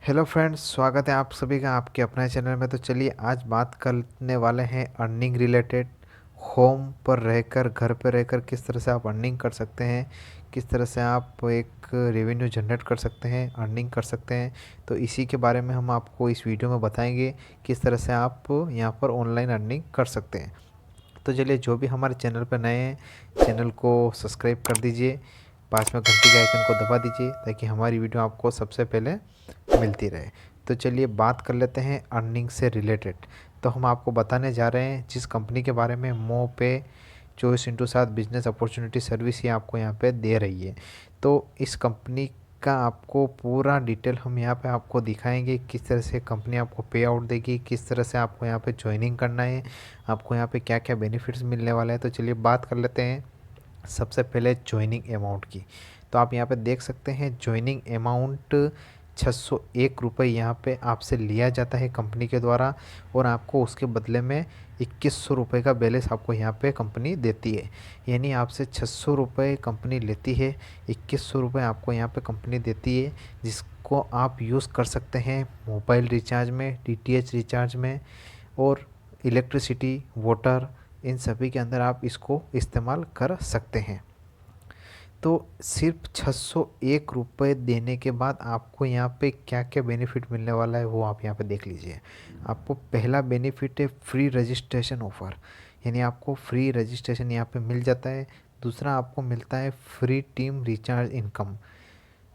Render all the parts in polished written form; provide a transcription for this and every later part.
Hello friends, स्वागत है आप सभी का आपके अपने चैनल में। तो चलिए आज बात करने वाले हैं अर्निंग रिलेटेड। होम पर रहकर, घर पर रहकर किस तरह से आप अर्निंग कर सकते हैं, किस तरह से आप एक रेवेन्यू जनरेट कर सकते हैं, अर्निंग कर सकते हैं। तो इसी के बारे में हम आपको इस वीडियो में बताएंगे किस तरह से आप यहाँ पर ऑनलाइन अर्निंग कर सकते हैं। तो चलिए, जो भी हमारे चैनल पर नए हैं, चैनल को सब्सक्राइब कर दीजिए, पास में घंटी के आइकन को दबा दीजिए ताकि हमारी वीडियो आपको सबसे पहले मिलती रहे। तो चलिए बात कर लेते हैं अर्निंग से रिलेटेड। तो हम आपको बताने जा रहे हैं जिस कंपनी के बारे में मो पे 24x7 बिजनेस अपॉर्चुनिटी सर्विस ये आपको यहाँ पे दे रही है। तो इस कंपनी का आपको पूरा डिटेल हम यहाँ पे आपको दिखाएंगे, किस तरह से कंपनी आपको पे आउट देगी, किस तरह से आपको यहाँ पे ज्वाइनिंग करना है, आपको यहाँ पे क्या क्या बेनिफिट्स मिलने वाले हैं। तो चलिए बात कर लेते हैं सबसे पहले ज्वाइनिंग अमाउंट की। तो आप यहाँ पे देख सकते हैं ज्वाइनिंग अमाउंट 601 रुपये यहाँ पे आपसे लिया जाता है कंपनी के द्वारा, और आपको उसके बदले में 2100 रुपये का बैलेंस आपको यहाँ पे कंपनी देती है। यानी आपसे 600 रुपये कंपनी लेती है, 2100 रुपये आपको यहाँ पे कंपनी देती है, जिसको आप यूज़ कर सकते हैं मोबाइल रिचार्ज में, डीटीएच रिचार्ज में, और इलेक्ट्रिसिटी, वाटर, इन सभी के अंदर आप इसको इस्तेमाल कर सकते हैं। तो सिर्फ 601 रुपये देने के बाद आपको यहाँ पे क्या क्या बेनिफिट मिलने वाला है वो आप यहाँ पे देख लीजिए। आपको पहला बेनिफिट है फ्री रजिस्ट्रेशन ऑफ़र, यानी आपको फ्री रजिस्ट्रेशन यहाँ पे मिल जाता है। दूसरा आपको मिलता है फ्री टीम रिचार्ज इनकम।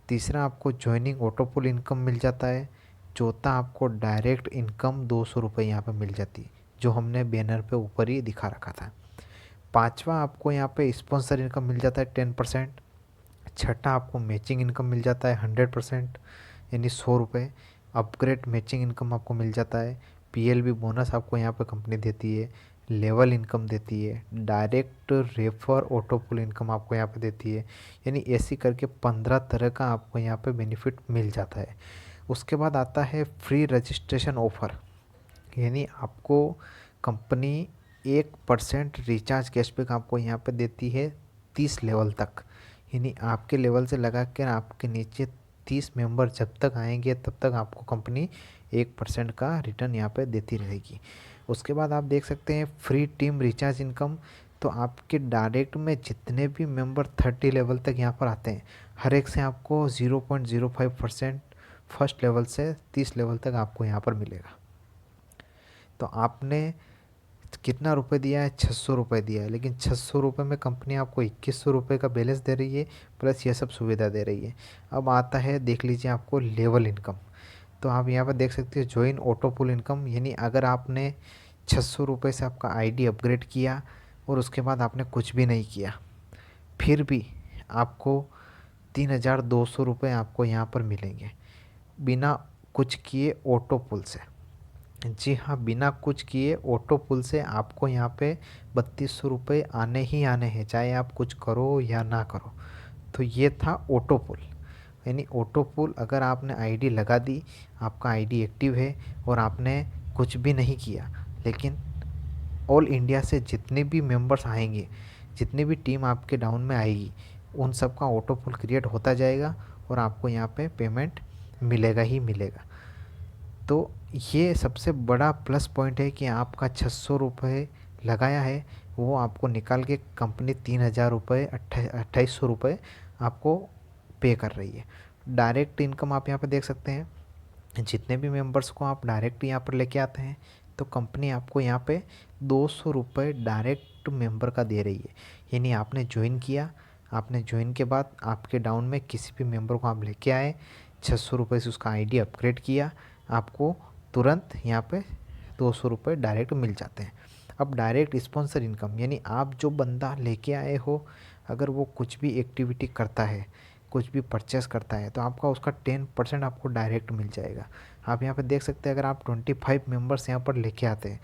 तीसरा आपको जॉइनिंग ऑटोपुल इनकम मिल जाता है। चौथा आपको डायरेक्ट इनकम 200 रुपये यहाँ पे मिल जाती है, जो हमने बैनर पे ऊपर ही दिखा रखा था। पांचवा आपको यहाँ पे स्पॉन्सर इनकम मिल जाता है 10%। छठा आपको मैचिंग इनकम मिल जाता है 100%, यानी 100 रुपये। अपग्रेड मैचिंग इनकम आपको मिल जाता है। पीएलबी बोनस आपको यहाँ पे कंपनी देती है। लेवल इनकम देती है। डायरेक्ट रेफर ऑटोपुल इनकम आपको यहाँ पे देती है। यानी ऐसी करके 15 तरह का आपको यहाँ पे बेनिफिट मिल जाता है। उसके बाद आता है फ्री रजिस्ट्रेशन ऑफ़र, यानी आपको कंपनी 1% रिचार्ज कैशबैक आपको यहाँ पे देती है 30 लेवल तक। यानी आपके लेवल से लगा कर आपके नीचे 30 मेंबर जब तक आएंगे तब तक आपको कंपनी 1% का रिटर्न यहाँ पे देती रहेगी। उसके बाद आप देख सकते हैं फ्री टीम रिचार्ज इनकम। तो आपके डायरेक्ट में जितने भी मेंबर 30 लेवल तक यहाँ पर आते हैं, हर एक से आपको 0.05% फर्स्ट लेवल से 30 लेवल तक आपको यहाँ पर मिलेगा। तो आपने कितना रुपए दिया है? 600 रुपये दिया है, लेकिन 600 रुपये में कंपनी आपको 2100 रुपये का बैलेंस दे रही है, प्लस ये सब सुविधा दे रही है। अब आता है, देख लीजिए, आपको लेवल इनकम। तो आप यहाँ पर देख सकते हो ज्वाइन ऑटोपुल इनकम, यानी अगर आपने 600 रुपये से आपका आईडी अपग्रेड किया और उसके बाद आपने कुछ भी नहीं किया, फिर भी आपको 3200 रुपये आपको यहाँ पर मिलेंगे बिना कुछ किए ऑटोपुल से। जी हाँ, बिना कुछ किए ऑटो पुल से आपको यहाँ पे 3200 रुपये आने ही आने हैं, चाहे आप कुछ करो या ना करो। तो ये था ऑटो पुल। यानी ऑटो पुल अगर आपने आईडी लगा दी, आपका आईडी एक्टिव है और आपने कुछ भी नहीं किया, लेकिन ऑल इंडिया से जितने भी मेंबर्स आएंगे, जितनी भी टीम आपके डाउन में आएगी, उन सब का ऑटो पुल क्रिएट होता जाएगा और आपको यहाँ पे पेमेंट मिलेगा ही मिलेगा। तो ये सबसे बड़ा प्लस पॉइंट है कि आपका 600 रुपये लगाया है, वो आपको निकाल के कंपनी 3000 रुपये, 2800 रुपये आपको पे कर रही है। डायरेक्ट इनकम आप यहाँ पे देख सकते हैं, जितने भी मेंबर्स को आप डायरेक्ट यहाँ पर लेके आते हैं तो कंपनी आपको यहाँ पे 200 रुपये डायरेक्ट मेंबर का दे रही है। यानी आपने ज्वाइन किया, आपने ज्वाइन के बाद आपके डाउन में किसी भी मेंबर को आप लेके आए, 600 रुपये से उसका आईडी अपग्रेड किया, आपको तुरंत यहाँ पे 200 रुपये डायरेक्ट मिल जाते हैं। अब डायरेक्ट स्पॉन्सर इनकम, यानी आप जो बंदा लेके आए हो, अगर वो कुछ भी एक्टिविटी करता है, कुछ भी परचेस करता है, तो आपका उसका 10% आपको डायरेक्ट मिल जाएगा। आप यहाँ पे देख सकते हैं, अगर आप 25 मेंबर्स यहाँ पर लेके आते हैं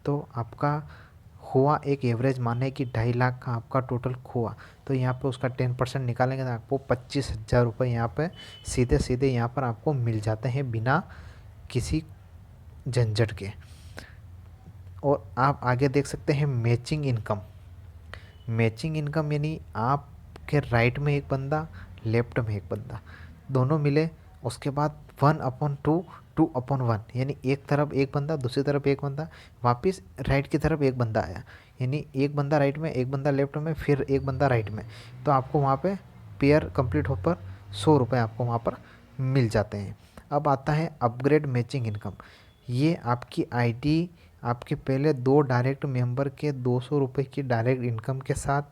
तो आपका हुआ एक एवरेज माने कि 2.5 लाख का आपका टोटल हुआ, तो यहाँ पे उसका 10% निकालेंगे तो आपको 25,000 रुपये यहाँ पे सीधे सीधे यहाँ पर आपको मिल जाते हैं बिना किसी झंझट के। और आप आगे देख सकते हैं मैचिंग इनकम। मैचिंग इनकम यानी आपके राइट में एक बंदा, लेफ्ट में एक बंदा, दोनों मिले, उसके बाद 1/2, 2/1, यानी एक तरफ एक बंदा, दूसरी तरफ एक बंदा, वापस राइट की तरफ एक बंदा आया, यानी एक बंदा राइट में, एक बंदा लेफ्ट में, फिर एक बंदा राइट में। तो आपको वहाँ पे पेयर कंप्लीट हो पर 100 रुपये आपको वहाँ पर मिल जाते हैं। अब आता है अपग्रेड मैचिंग इनकम। ये आपकी आईडी आपके पहले 2 डायरेक्ट मेंबर के 200 रुपये की डायरेक्ट इनकम के साथ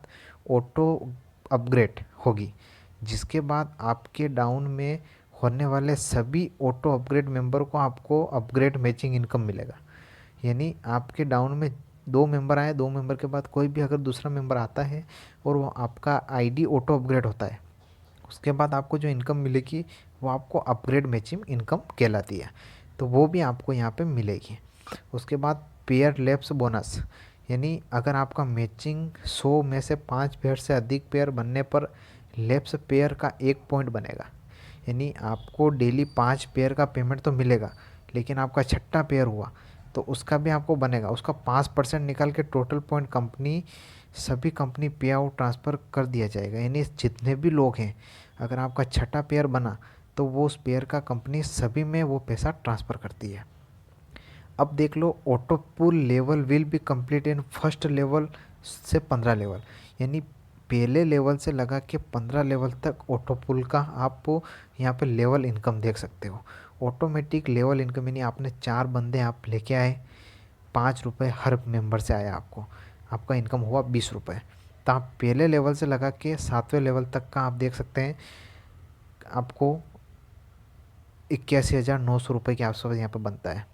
ऑटो अपग्रेड होगी, जिसके बाद आपके डाउन में होने वाले सभी ऑटो अपग्रेड मेंबर को आपको अपग्रेड मैचिंग इनकम मिलेगा। यानी आपके डाउन में 2 मेंबर आए, 2 मेंबर के बाद कोई भी अगर दूसरा मेंबर आता है और वो आपका आईडी ऑटो अपग्रेड होता है, उसके बाद आपको जो इनकम मिलेगी वो आपको अपग्रेड मैचिंग इनकम कहलाती है। तो वो भी आपको यहाँ पे मिलेगी। उसके बाद पेयर लैप्स बोनस, यानी अगर आपका मैचिंग 100 में से 5 पेयर से अधिक पेयर बनने पर लैप्स पेयर का 1 पॉइंट बनेगा। यानी आपको डेली 5 पेयर का पेमेंट तो मिलेगा, लेकिन आपका छठा पेयर हुआ तो उसका भी आपको बनेगा, उसका 5% निकाल के टोटल पॉइंट सभी कंपनी पे आउट ट्रांसफ़र कर दिया जाएगा। यानी जितने भी लोग हैं, अगर आपका छठा पेयर बना तो वो उस पेयर का कंपनी सभी में वो पैसा ट्रांसफ़र करती है। अब देख लो, auto pull level will be complete in first level से 15 लेवल, यानी पहले लेवल से लगा के 15 लेवल तक ऑटो पुल का आप यहाँ पे लेवल इनकम देख सकते हो। ऑटोमेटिक लेवल इनकम, यानी आपने 4 बंदे आप लेके आए, 5 रुपये हर मेंबर से आया आपको, आपका इनकम हुआ 20 रुपये। तो आप पहले लेवल से लगा के 7वें लेवल तक का आप देख सकते हैं, आपको 81,900 रुपये के आसपास यहाँ पे बनता है।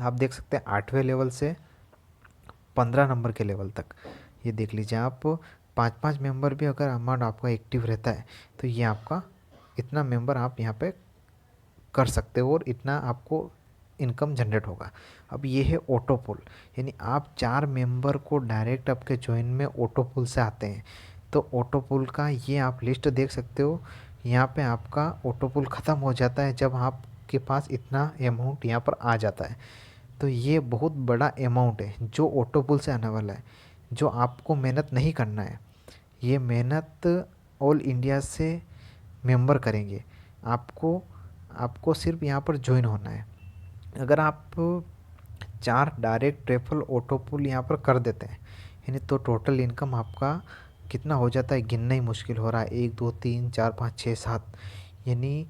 आप देख सकते हैं 8वें लेवल से 15 नंबर के लेवल तक, ये देख लीजिए आप, 5-5 मेंबर भी अगर अमाउंट आपका एक्टिव रहता है तो ये आपका इतना मेंबर आप यहाँ पे कर सकते हो और इतना आपको इनकम जनरेट होगा। अब ये है ऑटो पुल, यानी आप 4 मेंबर को डायरेक्ट आपके ज्वाइन में ऑटो पुल से आते हैं। तो ऑटो पुल का ये आप लिस्ट देख सकते हो, यहाँ पे आपका ऑटो पुल ख़त्म हो जाता है जब आपके पास इतना अमाउंट यहाँ पर आ जाता है। तो ये बहुत बड़ा अमाउंट है जो ऑटो पुल से आने वाला है, जो आपको मेहनत नहीं करना है। ये मेहनत ऑल इंडिया से मेंबर करेंगे, आपको आपको सिर्फ यहाँ पर ज्वाइन होना है। अगर आप 4 डायरेक्ट रेफरल ऑटो पुल यहाँ पर कर देते हैं, यानी तो टोटल इनकम आपका कितना हो जाता है, गिनना ही मुश्किल हो रहा है। 1 2 3 4 5 6 7, यानी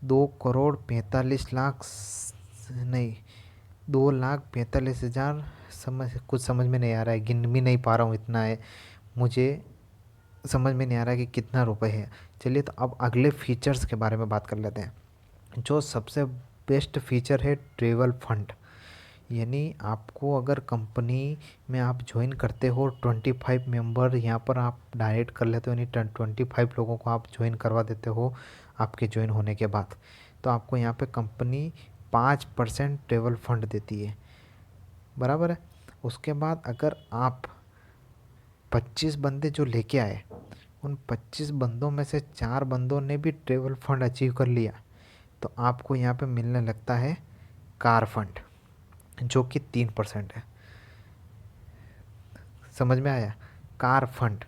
2,45,00,000 नहीं, 2,45,000, कुछ समझ में नहीं आ रहा है, गिन भी नहीं पा रहा हूँ, इतना है मुझे समझ में नहीं आ रहा है कि कितना रुपए है। चलिए, तो अब अगले फीचर्स के बारे में बात कर लेते हैं। जो सबसे बेस्ट फीचर है ट्रैवल फंड, यानी आपको अगर कंपनी में आप ज्वाइन करते हो, 25 मेंबर यहाँ पर आप डायरेक्ट कर लेते हो, यानी 25 लोगों को आप ज्वाइन करवा देते हो आपके ज्वाइन होने के बाद, तो आपको यहाँ पे कंपनी 5% ट्रैवल फंड देती है, बराबर है। उसके बाद अगर आप 25 बंदे जो लेके आए, उन 25 बंदों में से 4 बंदों ने भी ट्रैवल फंड अचीव कर लिया, तो आपको यहाँ पे मिलने लगता है कार फंड, जो कि 3% है। समझ में आया? कार फंड,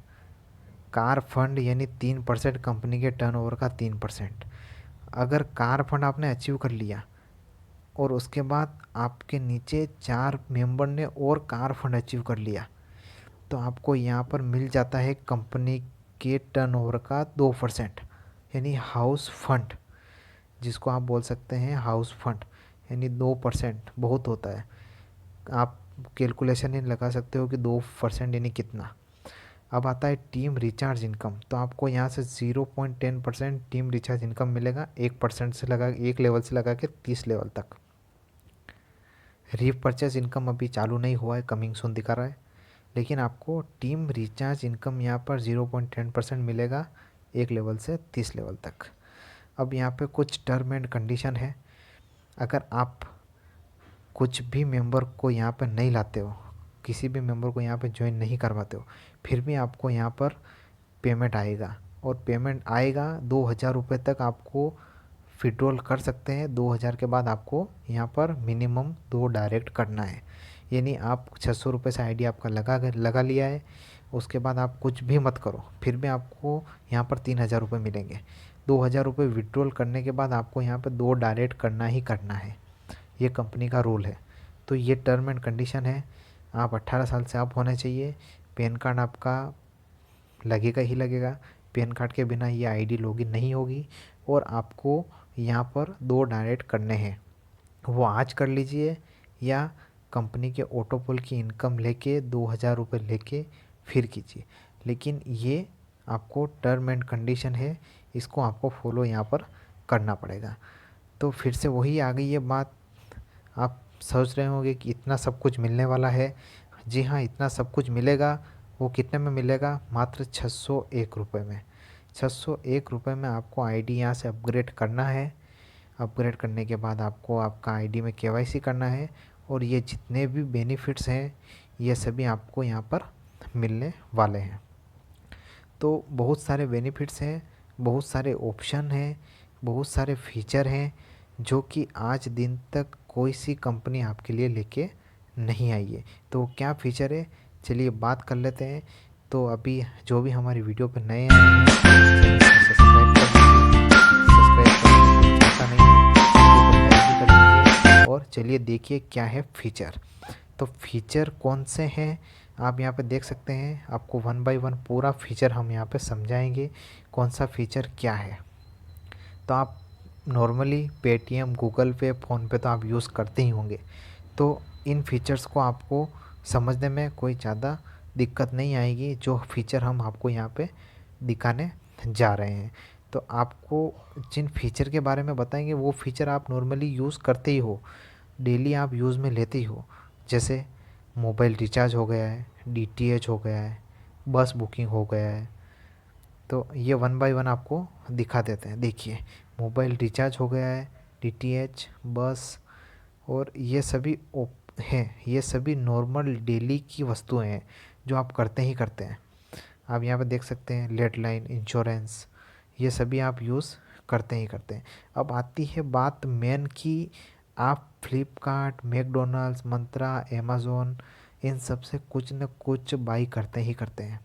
कार फंड यानी 3% कंपनी के टर्नओवर का 3%। अगर कार फंड आपने अचीव कर लिया और उसके बाद आपके नीचे 4 मेंबर ने और कार फंड अचीव कर लिया, तो आपको यहाँ पर मिल जाता है कंपनी के टर्नओवर का 2%, यानी हाउस फंड, जिसको आप बोल सकते हैं हाउस फंड, यानी 2% बहुत होता है। आप कैलकुलेशन ही लगा सकते हो कि 2% यानी कितना। अब आता है टीम रिचार्ज इनकम, तो आपको यहाँ से 0.10% टीम रिचार्ज इनकम मिलेगा, 1% से लगा, 1 लेवल से लगा के 30 लेवल तक। रीपरचेज इनकम अभी चालू नहीं हुआ है, कमिंग सून दिखा रहा है, लेकिन आपको टीम रिचार्ज इनकम यहाँ पर 0.10% मिलेगा, 1 लेवल से 30 लेवल तक। अब यहाँ पे कुछ टर्म एंड कंडीशन है। अगर आप कुछ भी मेंबर को यहाँ पर नहीं लाते हो, किसी भी मेंबर को यहाँ पे ज्वाइन नहीं करवाते हो, फिर भी आपको यहाँ पर पेमेंट आएगा, और पेमेंट आएगा 2,000 रुपये तक आपको विड्रॉल कर सकते हैं। 2,000 के बाद आपको यहाँ पर मिनिमम 2 डायरेक्ट करना है, यानी आप 600 रुपये से आईडी आपका लगा लिया है, उसके बाद आप कुछ भी मत करो, फिर भी आपको यहाँ पर 3,000 रुपये मिलेंगे। ₹2000 विड्रॉल करने के बाद आपको यहाँ पे 2 डायरेक्ट करना ही करना है, ये कंपनी का रूल है। तो ये टर्म एंड कंडीशन है। आप 18 साल से आप होने चाहिए। पैन कार्ड आपका लगेगा ही लगेगा। पैन कार्ड के बिना ये आईडी लॉगिन नहीं होगी। और आपको यहाँ पर 2 डायरेक्ट करने हैं, वो आज कर लीजिए या कंपनी के ऑटोपोल की इनकम लेके ₹2000 लेके फिर कीजिए। लेकिन ये आपको टर्म एंड कंडीशन है, इसको आपको फॉलो यहाँ पर करना पड़ेगा। तो फिर से वही आ गई ये बात, आप सोच रहे होंगे कि इतना सब कुछ मिलने वाला है। जी हाँ, इतना सब कुछ मिलेगा। वो कितने में मिलेगा? मात्र ₹601 में। ₹601 में आपको आईडी यहाँ से अपग्रेड करना है। अपग्रेड करने के बाद आपको आपका आईडी में केवाईसी करना है और ये जितने भी बेनिफिट्स हैं ये सभी आपको यहाँ पर मिलने वाले हैं। तो बहुत सारे बेनिफिट्स हैं, बहुत सारे ऑप्शन हैं, बहुत सारे फीचर हैं जो कि आज दिन तक कोई सी कंपनी आपके लिए लेके नहीं आई है। तो वो क्या फ़ीचर है, चलिए बात कर लेते हैं। तो अभी जो भी हमारी वीडियो पे नए आए हैं चैनल को सब्सक्राइब कर दीजिए। सब्सक्राइब करना चाहता नहीं है तो लाइक भी कर दीजिए। और चलिए देखिए क्या है फ़ीचर। तो फीचर कौन से हैं आप यहाँ पे देख सकते हैं। आपको 1 बाय 1 पूरा फीचर हम यहाँ पे समझाएंगे कौन सा फीचर क्या है। तो आप नॉर्मली पेटीएम, गूगल पे, फ़ोनपे तो आप यूज़ करते ही होंगे। तो इन फीचर्स को आपको समझने में कोई ज़्यादा दिक्कत नहीं आएगी जो फीचर हम आपको यहाँ पे दिखाने जा रहे हैं। तो आपको जिन फीचर के बारे में बताएंगे वो फीचर आप नॉर्मली यूज़ करते ही हो, डेली आप यूज़ में लेते ही हो। जैसे मोबाइल रिचार्ज हो गया है, डीटीएच हो गया है, बस बुकिंग हो गया है। तो ये 1 बाय 1 आपको दिखा देते हैं। देखिए, मोबाइल रिचार्ज हो गया है, डीटीएच, बस, और ये सभी हैं, ये सभी नॉर्मल डेली की वस्तुएं हैं जो आप करते ही करते हैं। आप यहाँ पे देख सकते हैं लैंडलाइन, इंश्योरेंस, ये सभी आप यूज़ करते ही करते हैं। अब आती है बात मेन की, आप फ्लिपकार्ट, मैकडॉनल्ड्स, मंत्रा, अमेज़ॉन, इन सब से कुछ न कुछ बाई करते ही करते हैं।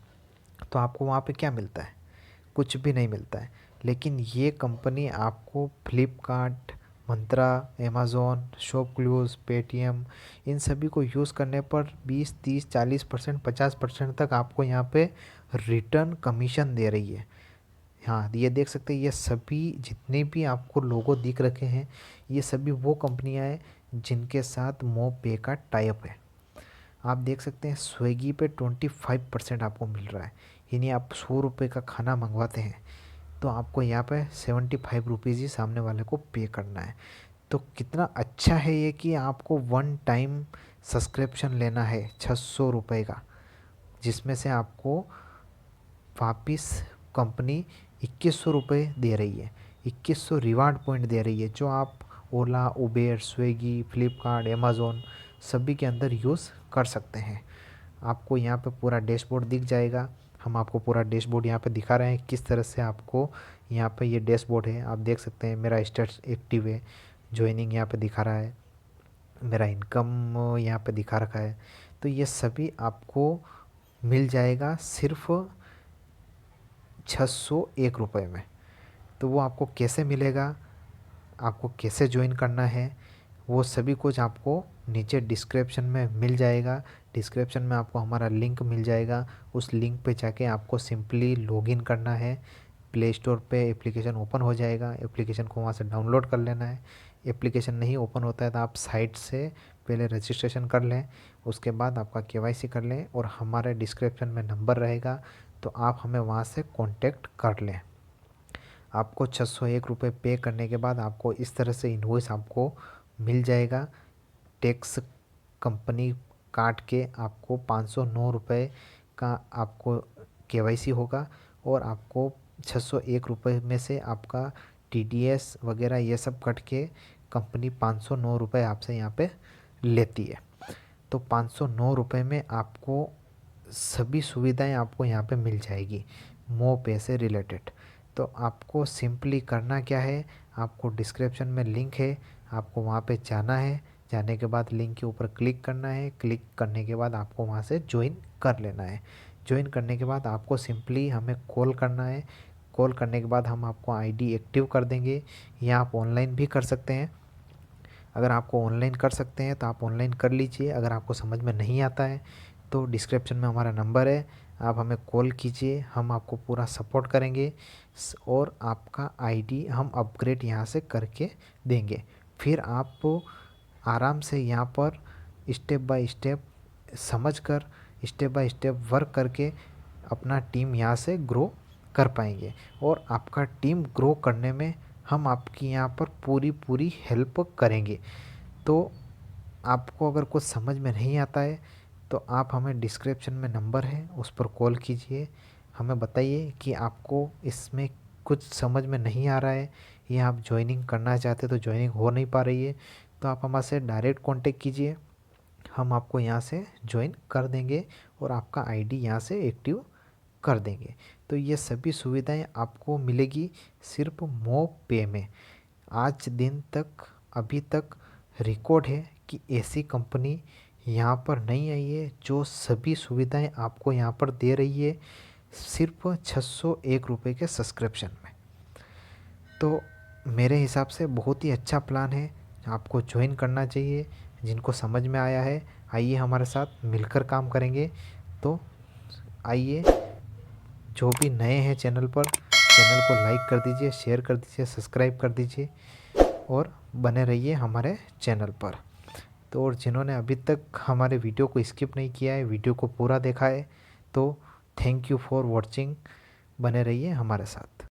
तो आपको वहाँ पे क्या मिलता है? कुछ भी नहीं मिलता है। लेकिन ये कंपनी आपको फ्लिपकार्ट, मंत्रा, अमेज़ॉन, शॉपक्लूज़, पेटीएम, इन सभी को यूज़ करने पर 20, 30, 40%, 50% तक आपको यहाँ पे रिटर्न कमीशन दे रही है। हाँ, ये देख सकते हैं, ये सभी जितने भी आपको लोगो दिख रखे हैं ये सभी वो कंपनियां हैं जिनके साथ मोपे का टाई अप है। आप देख सकते हैं स्विगी पे 25% आपको मिल रहा है। यानी आप ₹100 का खाना मंगवाते हैं तो आपको यहाँ पे ₹75 ही सामने वाले को पे करना है। तो कितना अच्छा है ये कि आपको वन टाइम सब्सक्रिप्शन लेना है ₹600 का, जिसमें से आपको वापिस कंपनी ₹2100 दे रही है। 2100 रिवार्ड पॉइंट दे रही है जो आप ओला, उबेर, स्विगी, फ्लिपकार्ट, अमेज़ॉन सभी के अंदर यूज़ कर सकते हैं। आपको यहाँ पे पूरा डैशबोर्ड दिख जाएगा। हम आपको पूरा डैशबोर्ड यहाँ पे दिखा रहे हैं किस तरह से आपको यहाँ पे ये डैशबोर्ड है। आप देख सकते हैं मेरा स्टेटस एक्टिव है, ज्वाइनिंग यहाँ पे दिखा रहा है, मेरा इनकम यहाँ पे दिखा रखा है। तो ये सभी आपको मिल जाएगा सिर्फ ₹601 में। तो वो आपको कैसे मिलेगा, आपको कैसे ज्वाइन करना है, वो सभी कुछ आपको नीचे डिस्क्रिप्शन में मिल जाएगा। डिस्क्रिप्शन में आपको हमारा लिंक मिल जाएगा। उस लिंक पे जाके आपको सिंपली लॉगिन करना है। प्ले स्टोर पे एप्लीकेशन ओपन हो जाएगा, एप्लीकेशन को वहाँ से डाउनलोड कर लेना है। एप्लीकेशन नहीं ओपन होता है तो आप साइट से पहले रजिस्ट्रेशन कर लें, उसके बाद आपका केवाईसी कर लें और हमारे डिस्क्रिप्शन में नंबर रहेगा तो आप हमें वहाँ से कॉन्टेक्ट कर लें। आपको ₹601 पे करने के बाद आपको इस तरह से इनवॉइस आपको मिल जाएगा। टैक्स कंपनी काट के आपको ₹509 का आपको केवाईसी होगा और आपको ₹601 में से आपका टीडीएस वगैरह ये सब कट के कंपनी ₹509 आपसे यहाँ पे लेती है। तो ₹509 में आपको सभी सुविधाएं आपको यहाँ पे मिल जाएगी मोपे से रिलेटेड। तो आपको सिंपली करना क्या है, आपको डिस्क्रिप्शन में लिंक है, आपको वहाँ पे जाना है। जाने के बाद लिंक के ऊपर क्लिक करना है। क्लिक करने के बाद आपको वहाँ से ज्वाइन कर लेना है। ज्वाइन करने के बाद आपको सिंपली हमें कॉल करना है। कॉल करने के बाद हम आपको आईडी एक्टिव कर देंगे, या आप ऑनलाइन भी कर सकते हैं। अगर आपको ऑनलाइन कर सकते हैं तो आप ऑनलाइन कर लीजिए। अगर आपको समझ में नहीं आता है तो डिस्क्रिप्शन में हमारा नंबर है, आप हमें कॉल कीजिए, हम आपको पूरा सपोर्ट करेंगे और आपका आईडी हम अपग्रेड यहाँ से करके देंगे। फिर आप आराम से यहाँ पर स्टेप बाय स्टेप समझकर, स्टेप बाय स्टेप वर्क करके अपना टीम यहाँ से ग्रो कर पाएंगे। और आपका टीम ग्रो करने में हम आपकी यहाँ पर पूरी हेल्प करेंगे। तो आपको अगर कुछ समझ में नहीं आता है तो आप हमें डिस्क्रिप्शन में नंबर है उस पर कॉल कीजिए, हमें बताइए कि आपको इसमें कुछ समझ में नहीं आ रहा है या आप ज्वाइनिंग करना चाहते तो ज्वाइनिंग हो नहीं पा रही है, तो आप हमारे डायरेक्ट कांटेक्ट कीजिए, हम आपको यहाँ से ज्वाइन कर देंगे और आपका आईडी यहाँ से एक्टिव कर देंगे। तो ये सभी सुविधाएं आपको मिलेगी सिर्फ मोब पे में। आज दिन तक अभी तक रिकॉर्ड है कि ऐसी कंपनी यहाँ पर नहीं आई है जो सभी सुविधाएं आपको यहाँ पर दे रही है सिर्फ 601 रुपये के सब्सक्रिप्शन में। तो मेरे हिसाब से बहुत ही अच्छा प्लान है, आपको ज्वाइन करना चाहिए। जिनको समझ में आया है आइए हमारे साथ मिलकर काम करेंगे। तो आइए, जो भी नए हैं चैनल पर, चैनल को लाइक कर दीजिए, शेयर कर दीजिए, सब्सक्राइब कर दीजिए और बने रहिए हमारे चैनल पर। तो और जिन्होंने अभी तक हमारे वीडियो को स्किप नहीं किया है, वीडियो को पूरा देखा है, तो थैंक यू फॉर वॉचिंग। बने रहिए हमारे साथ।